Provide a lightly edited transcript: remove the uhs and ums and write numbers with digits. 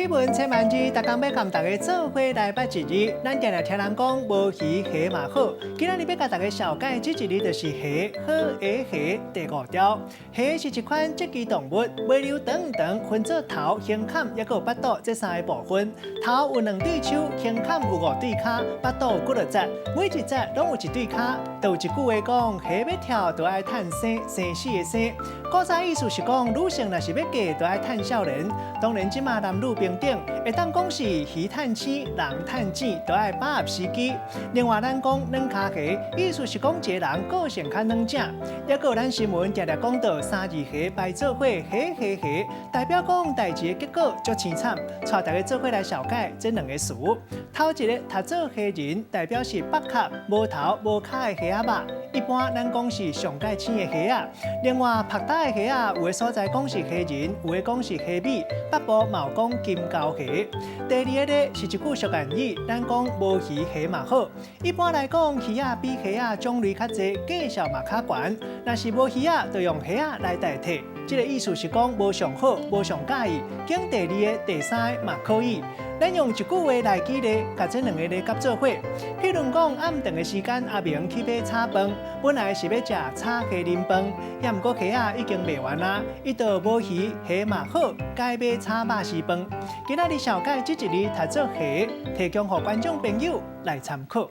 每本千万字，逐工要甲大家做伙来捌一日。咱定定听人讲，无鱼虾嘛好。今仔日要甲大家小解这一日就是虾，好的虾第5条。虾是一款脊脊动物，尾溜长长，分做头、胸坎，也有腹肚这3个部分。头有2对手，胸坎有5对脚，腹肚有9节，每一节拢有1对脚。就有一句话讲，虾要跳都爱趁生，生死的生。古早意思是讲，女性若是要嫁，都爱趁少年。当然，即马男女平等，会当讲是鱼趁钱，人趁钱，都爱把握时机。另外，咱讲软脚虾，意思是讲一个人个性较软正。也有咱新闻常常讲到3字虾排做伙，虾，代表讲代志的结果足凄惨。带大家做伙来小解这2个词。头一个读做虾仁，代表是北壳无头无脚的虾仔肉。一般咱讲是上界青的虾仔。另外，拍打的虾仔，有的所在讲是虾仁，有的讲是虾米。北部嘛有讲金钩虾。第2个咧是一句俗谚语，咱讲无鱼虾嘛好。一般来讲，鱼仔比虾仔种类较侪，价钱嘛较悬。若是无鱼仔，就用虾仔来代替。这个意思是讲无上好，无上介意。经第2个、第3个嘛可以。咱用一句话来举例，甲这2个来夹做伙。譬如讲，暗顿的时间，阿明去买炒饭，本来是要食炒虾仁饭，也毋过虾仔已经卖完啦，伊就无鱼虾嘛好，改买炒肉丝饭。今仔日小解这一日读做虾，提供予观众朋友来参考。